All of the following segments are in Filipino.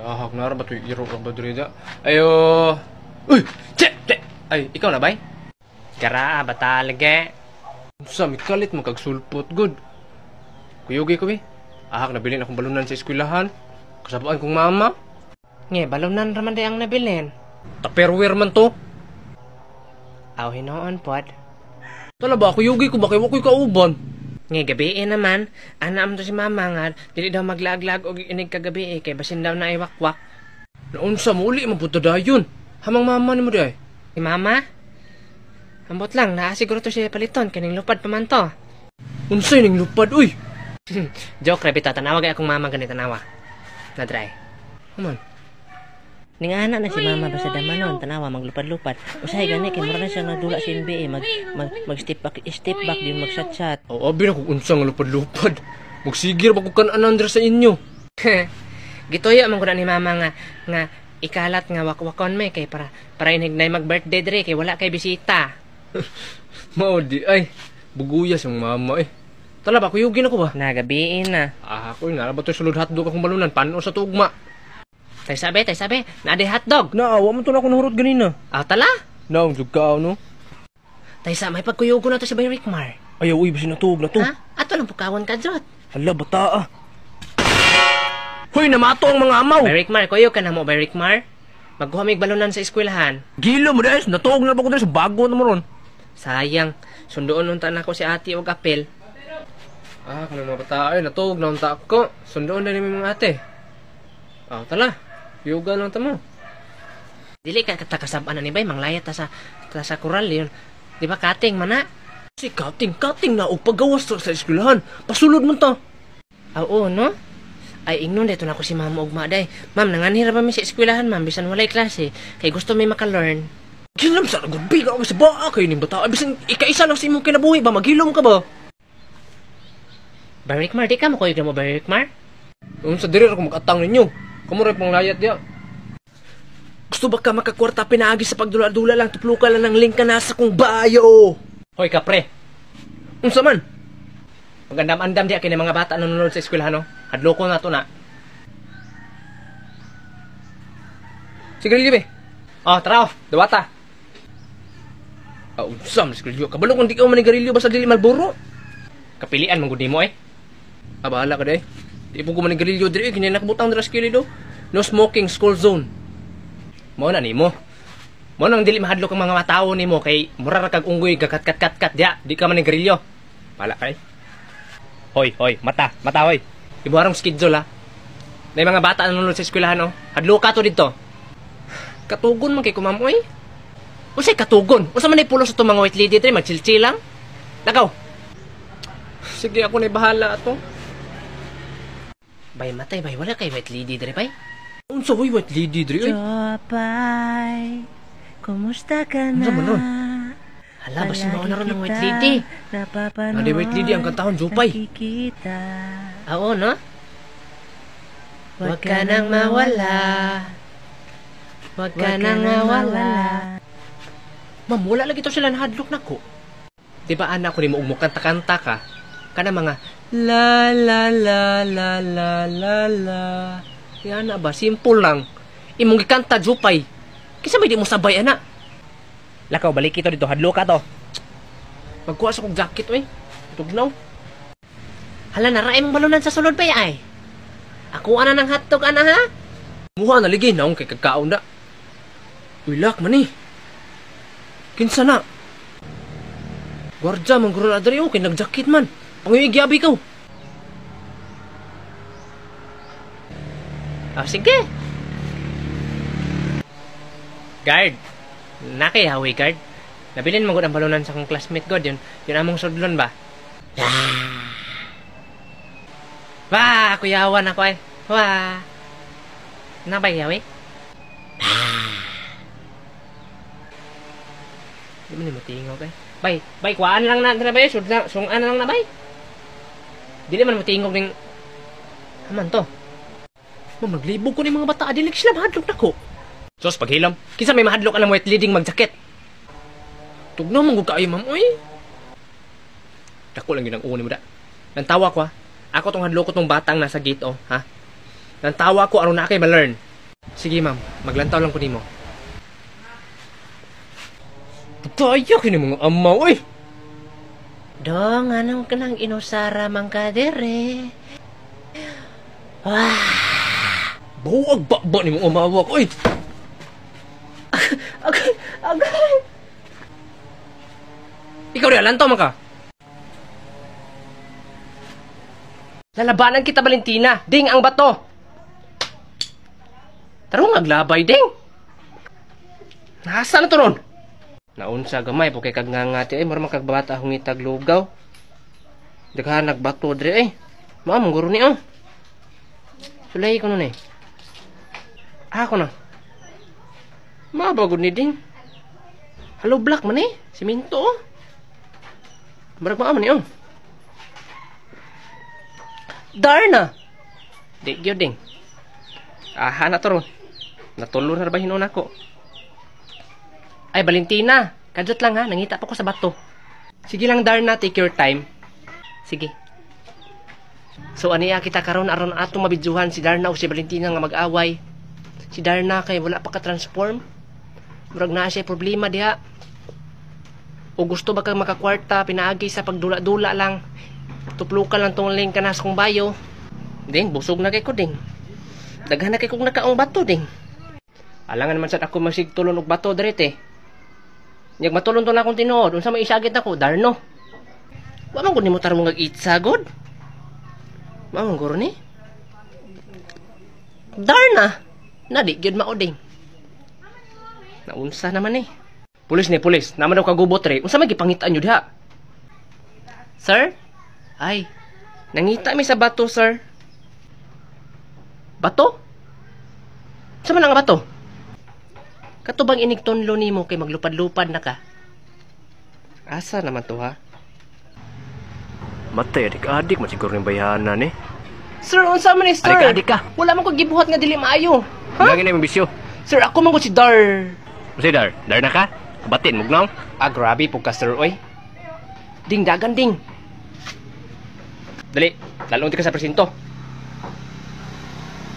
Ahak na ba ito iro ka ba dito? Ayo! Uy! Che! Ay, ikaw na ba? Gara, batalage. Sa mikalit mo kagsulpot, good. Kuyugi ko bi. Ahak nabilin akong balunan sa eskwelahan. Kasabaan kong mama. Nge, balunan raman di ang nabilin. Tupperware man to. Aw, hinoon pod. Tala ba, kuyugi ko ba? Kaya wako'y kauban. Nge, gabiin naman. Anam to si mama nga. Dili daw maglaglag o inig kagabi kay basin daw na iwakwak. Naunsa mo uli, mabuta dayon. Hamang mama ni mo di ay. Si mama? Ambot lang, naasiguro to siya paliton. Kaning lupad pa man to. Unsay ning lupad, uy. Joke, rabito. Tanawa kay akong mama ganito tanawa. Nadry. Aman. Ning ana na si mama basta damanon tanawa maglupad-lupad. Usahay gani kay mura na siya nagdula sa NBA mag step back din mag shot. Oo, abi na kung unsa nga lupad-lupad. Magsigir ba ko kan-anan sa inyo. Gitoya man ko na ni mama nga ikalat nga wakwakon me kay para inignay mag-birthday dire kay wala kay bisita. Mao di ay. Buguyas yung mama eh. Tala ba, kuyugin ako ba? Nagabiin na. Ako'y narabat to sulod hotdog akong balunan. Paano sa tugma? Tay sabi, naade hotdog. Naawa mo to na ako nahurot ganina. Tala? Naong sugkaaw no? Tay sa may pagkuyugo na to si Bay Rickmar. Ayaw, uy, basin natug na to. Ha? Ato lang pukawan ka, Jot. Hala, bata ah. Hoy, namato ang mga amaw. Bay Rickmar, kuyo ka na mo, Bay Rickmar. Maghuhamig balunan sa eskwelahan. Gilo mo dahil, natuog na ba ko dahil sa bago na mo ron. Sayang, sundoon unta na ko si ate og apel. Kung mga bata ay, natuog na unta ako. Sundoon na rin mga ate. Tala, yoga lang tamo. Dili ka katakasabaan na ni Bay, manglayat ta sa kural yun. Di ba kating mana? Si kating na o paggawas sa eskwelahan. Pasulod mo ta. Oo, no? Ay, ingnon dito na ko si mama ugma day. Ma'am, nanganhira ba mi sa eskwelahan, ma'am? Bisan walay klase. Kay gusto may maka-learn. Gilam sa nagulbi ka sa baa kayo ni bata. Bisan ika-isa lang sa imong kinabuhi ba? Maghilom ka ba? Bay Rickmar, di ka makuyog na mo, Bay Rickmar? Sa diri ako mag-atang ninyo. Kamuray pang layat diya. Gusto ba ka makakwarta pinaagi sa pagdula-dula lang? Tuplo ka lang ng link ka na sa kong bayo. Hoy, kapre. Unsa man? Magandam-andam di akin mga bata nanonood sa eskwelahan, no? Hadloko na to na. Sige, Libe. Tara, dawata. Unsam, Skrilyo. Kabalo kung di ka manigarilyo basta dili Malboro. Kapilian mong gudi mo, eh. Bahala ka, day. Di po ko manigarilyo diri. Kanya nakabutang dira skili do. No smoking school zone. Mo na ni mo. Mo nang dili mahadlok ang mga tao ni mo kay mura ra kag unggoy gakat-kat-kat dia. Di ka manigarilyo. Pala kay. Hoy, mata, hoy. Ibuharong schedule, ha. May mga bata nanonood sa eskwelahan, no? Hadluka to dito. Katugon man kay kumamoy. Unsay katugon? Unsa man ay pulo sa to mga white lady dre magchilchil lang? Lakaw. Sige, ako na bahala ato. Bay matay, bay wala kay white lady dre bay. Unsa hoy white lady dre? Jopay, kumusta ka na? Unsa man ron? Hala, basi mo na ron ng white lady. Adi white lady ang kantahon, Jupay. Oo, no? Huwag ka nang mawala. Huwag ka nang mawala. Ma'am, wala lagi to sila nahadlok na ko. Diba anak ko ni mo umukanta-kanta ka? Kana mga la la la la la la la. Yan na ba? Simple lang. Imong gikanta, Jupay. Kisa may di mo sabay, anak. Lakaw, balik ito dito. Hadlo ka to. Magkuha sa kong jacket, oy. Tugnaw. Hala, naraay mong balunan sa sulod pa, ay. Ako ana ng hotdog, ana, ha? Muha na ligay na akong kay kagkaon na. Uy, lak man eh. Kinsa na? Gwardya, mangguro na dari, okay, nag-jacket man. Panguyigyabi ka. Sige. Guard. Nakayawi, guard. Nabilin mo gud ang balunan sa kong classmate god. Yun among sudlon ba? Wah, kuyawan ako eh. Wah. Nabayawi? Di mo ni matingog eh. Bay, kuhaan lang na bay. Sungan lang na bay. Dili man matingog ning aman to. Maglibog ko ni mga bata. Adilig sila mahadlok na ko. Sos, paghilam. Kinsa may mahadlok alam white leading mag-jacket. Tugnaw mong kaayo, ma'am. Uy. Dako lang yun ang uni mo da. Nantawa ko, ha. Ako tong hadlok ko tong batang nasa gate, oh, ha. Nantawa ko aron na kay ma-learn. Sige, ma'am. Maglantaw lang ko nimo. Pataya kini mga amaw, eh. Dong, anong ka nang inusara mang kadere? Wah! Buwag ba ni mga amawa ko, eh. Agay! Agay! Ikaw rin, lantaw man ka. Lalabanan kita, Valentina. Ding ang bato. Tarong naglabay, ding. Nasa na to ron? Naunsa gamay po kay kagngangati ay marang kagbata hungitag lugaw. Daghan nagbato dre ay. Maam guro ni oh. Sulay ko nun eh. Ako na. Mabagod ni ding. Hello black man eh. Siminto oh. Marag maaman ni oh. Darna. Di gyud ding. Aha na to ron. Natulo na ba hinon ako? Ay, Valentina. Kadot lang ha. Nangita pa ko sa bato. Sige lang, Darna. Take your time. Sige. So, aniya kita karon aron ato mabidjuhan si Darna o si Valentina nga mag-away. Si Darna kay wala pa ka-transform. Murag na siya problema diha. O gusto ba kang makakwarta, pinaagi sa pagdula-dula lang. Tuplukan lang tong link kanas kong bayo. Ding, busog na kay ko, ding. Daghan na kay kong nakaong bato, ding. Alangan naman sad ako masigtulon og bato direte. Nyag matulon to na akong tinuod. Unsa may isagit ako, Darno. Wa man gud nimo tar mong itsa god. Mamang guro ni. Darna. Nadi gyud maoding. Naunsa naman eh. Pulis ni, pulis. Naman daw kagubot re. Unsa may gipangitaan nyo diha? Sir? Ay. Nangita mi sa bato, sir. Bato? Sa man nga bato? Katubang inigtonlo nimo kay maglupad-lupad na ka. Asa naman to ha? Matay, adik-adik, masiguro yung bayanan eh. Sir, unsa man ni sir? Adik-adik ka. Wala man ko gibuhat nga dili maayo. Ha? Langin na yung bisyo. Sir, ako man ko si Dar. Kasi Dar na ka? Kabatin, mugnaw? Ah, grabe po ka sir, oy. Ding, dagan ding. Dali, lalong ka sa presinto.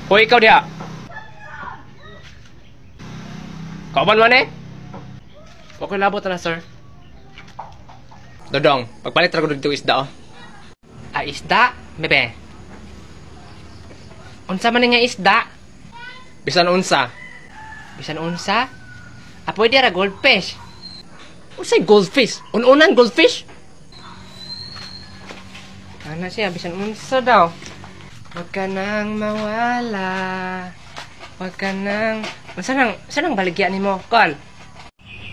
Hoy, ikaw diha. Kauban man eh? Okay, labot na sir. Dodong, pagpalit ra ko dito isda oh. Ah, isda? Bebe. Unsa man nga isda? Bisan unsa? Bisan unsa? Ah, pwede ra goldfish. Unsay goldfish? Ununan goldfish? Ana siya, bisan unsa daw. Huwag ka nang mawala. Huwag ka nang... Saan ang baligyan ni mo, Kal?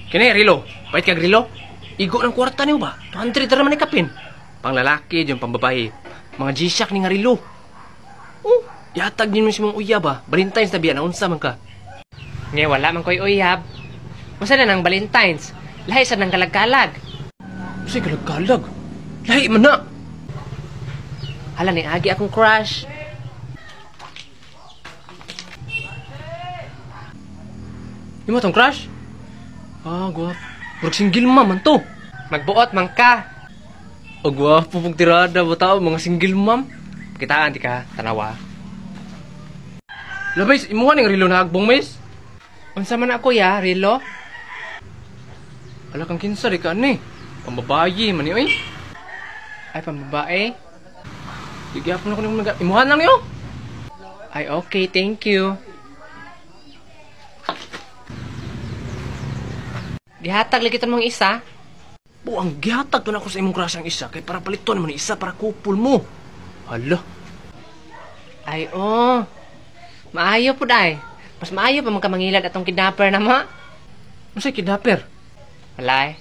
Kini, Rilo. Pahit kag Rilo? Igo ng kwarta niyo ba? 200 naman ni kapin. Pang lalaki, yung pang babae. Mga G-Shock ni nga Rilo. Oh, yatag din mo si mong uyab ba? Valentine's na biya, naunsa man ka. Ngay, wala man ko'y uyab. Masa na ng Valentine's? Lahi sa nang kalag-kalag. Masa'y kalag-kalag? Lahi man na. Hala, ni agi akong crush. Yung mo tong crush? Ah, guwapo. Murag single mom man to. Magbuot man ka. O guwapo pong tirada ba tao, mga single mom. Kitaan di ka, tanawa. Labay, imuha ning Rilo na hagbong, miss. Unsa man ako ya, Rilo? Ala kang kinsa di ka ni. Pambabayi man ni oy. Ay pambabae. Digapon ako nung imuha lang niyo. Ay okay, thank you. Gihatag lagi mong isa. Buang gihatag to na ako sa imong crush ang isa kay para paliton man isa para couple mo. Hala. Ay oh. Maayo po day. Mas maayo pa man ka mangilad atong kidnapper na mo. Unsay kidnapper? Walay.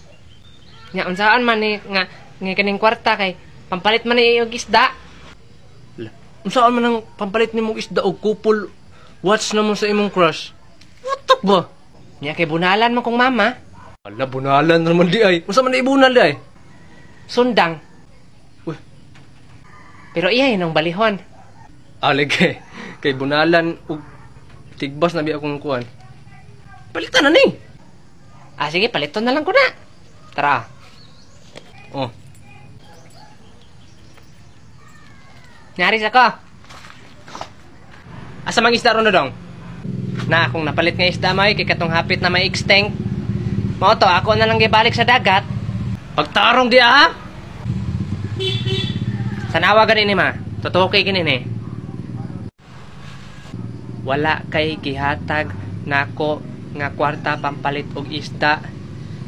Nya unsaan man ni nga kaning kwarta kay pampalit man ni og isda. Unsaan man ang pampalit nimong isda og couple watch na mo sa imong crush? What ba? Nya kay bunalan man kong mama. Ala, bunalan naman di ay. Masa man na ibunal di ay? Sundang. Uy. Pero iya yun ang balihon. Alige. Kay bunalan ug tigbas na bi akong kuwan. Palitan na ni. Ah, sige, paliton na lang ko na. Tara. Oh. Nyaris ako. Asa mang isda ron na dong? Na akong napalit nga isda may kay katong hapit na may extinct. Mao to ako na lang gibalik sa dagat. Pagtarong di ha. Tanawa gani ni ma. Totoo kay kini ni. Wala kay gihatag nako nga kwarta pampalit og isda.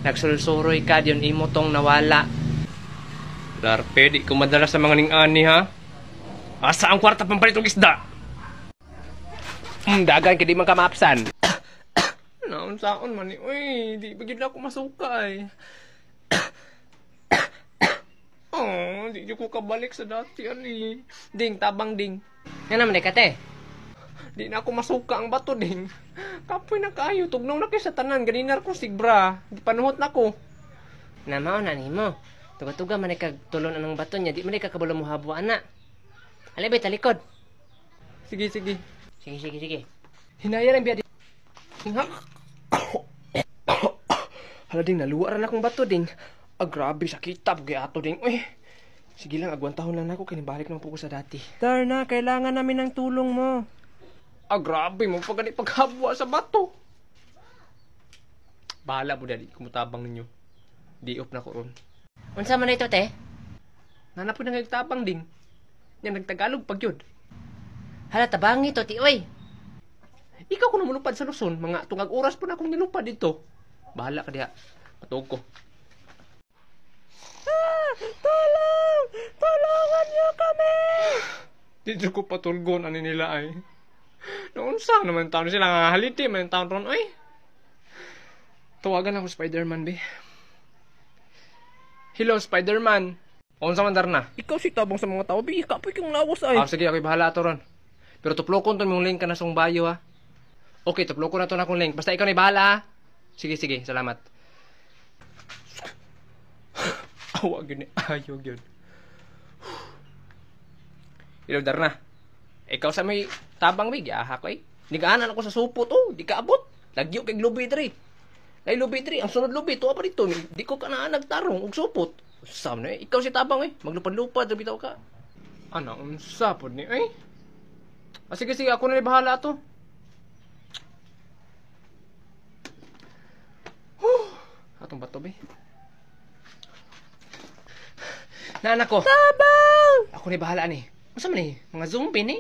Nagsulsuroy ka diyon imo tong nawala. Larpe, di ko madala sa mga ning-ani ha. Asa ang kwarta pampalit og isda? Dagan kay di man ka maapsan. Naon saon man ni. Uy, di ba gid ako masuka ay. Oh, di ko kabalik sa dati ani. Ding, tabang ding. Nga naman eh, kate. Di na ako masuka ang bato ding. Kapoy na kayo, tugnaw na kayo sa tanan. Ganinar ko sigbra. Di panuhot na ko. Namao na ni mo. Tuga-tuga man kag tulon anang bato niya. Di man kakabalo mo habo ana. Alibay, talikod. Sige, sige. Sige. Hinaya lang biya di. Hala ding, naluwaran akong bato ding. Grabe, sakita. Bugay ato ding. Uy. Sige lang, agwantahon lang ako. Kinibalik naman po ko sa dati. Darna, kailangan namin ng tulong mo. Grabe mo. Pagkani paghabwa sa bato. Bahala po dali. Kumutabang ninyo. Di-off na ko ron. Unsa man na ito, te? Nanap po na nagtabang ding. Yan, nagtagalog pag yun. Hala, tabangi to, ti, oy. Ikaw ko namulupad sa Luzon. Mga tungag oras po na akong nilupad dito. Bahala ka diha. Matuog ko. Tulong! Tulungan niyo kami! Dito ko patulgon ani nila ay. Noon sa naman taon sila nga haliti. May taon ron, oy. Tawagan ako Spider-Man, be. Hello, Spider-Man. Unsa man darna? Ikaw si tabang sa mga tao, bi. Kapoy kong lawas ay. Sige, ako'y bahala ato ron. Pero tuplokon to mong link ka na song bayo ha. Okay, tuplokon na to na akong link. Basta ikaw na bahala ha. Sige, salamat. Awa gini, ayaw yun. Hello, Darna. Ikaw sa may tabang big, aha ko eh. Di ka anan ako sa supot oh, di ka abot. Lagyo kay lubi diri. Lay lubi diri, ang sunod lubi, tuwa pa dito. Di ko ka na nagtarong og supot. Sam na eh, ikaw si tabang eh. Maglupad-lupad, bitaw ka. Ano, unsa pod ni eh? Sige, ako na bahala to. Atong bato be. Naanak ko. Tabang! Ako na bahala ni. Masa man ni? Mga zombie ni?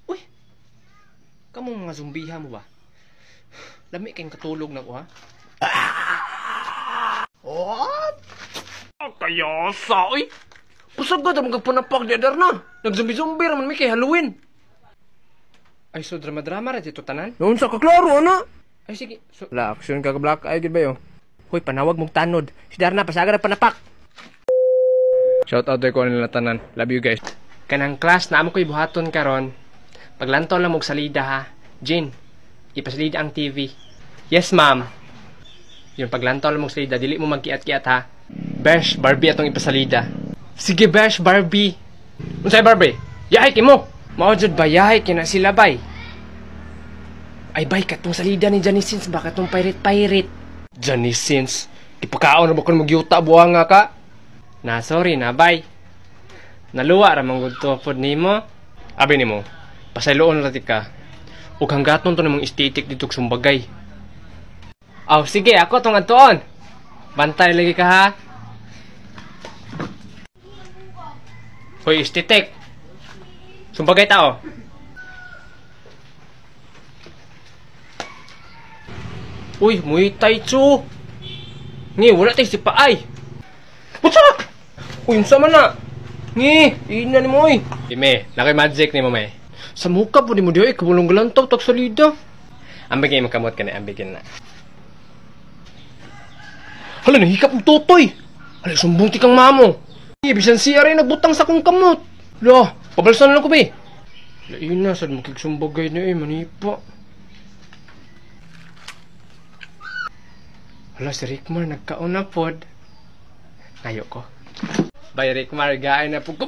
Uy. Kamu mga zombiha mo ba? Lami kayong katulog na ko ha? What? Kaya sa uy. Pusag ka damang kagpanapak di adar na. Nag-zombie-zombie raman may kay Halloween. Ay, so drama-drama rin dito tanan? Noon sa kaklaro, ana? Ay, sige. So, La, action ka black eye, gid ba yun? Hoy, panawag mong tanod. Si Darna, pasaga na panapak. Shout out ko nila tanan. Love you guys. Kanang class na amo ko'y buhaton karon. Paglantaw lang mong salida ha. Jin, ipasalida ang TV. Yes, ma'am. Yung paglantaw lang mong salida, dili mo magkiat-kiat ha. Besh, Barbie atong ipasalida. Sige, Besh, Barbie. Unsay Barbie? Yahay kimo. Mao jud ba yahay kina sila bay? Ay bay katong salida ni Janisins ba katong pirate. Janisins, ipakaon na ba kon magyuta buang nga ka? Na sorry na bay. Naluwa ra man gud to pod nimo. Abi nimo, pasayloon ra ti ka. Ug hanggaton to nimong estetik dito sa Sumbagay. Aw sige, ako tong adtuon. Bantay lagi ka ha. Hoy, estetik. Sumbagay tao. Uy, Muay Thai chu. Ngi, wala tayo si Paay. Putsa! Uy, unsa man na? Ngi, ina ni mo oy. Ime, nakay magic ni mo may. Sa muka po di mo diyo, kabulong galantaw, tak salida. Ambigay makamot ka na, ambigin na. Hala, nahikap ng tutoy. Hala, sumbong tikang mamo. Ngi, bisan siya rin nagbutang sa kong kamot. Lah, pabalsan lang ko ba eh. Lain na, saan makiksumbagay na eh, manipa. Hala, si Rickmar, nagkaon na pod. Ngayo ko. Bay, Rickmar, gaay na po ko.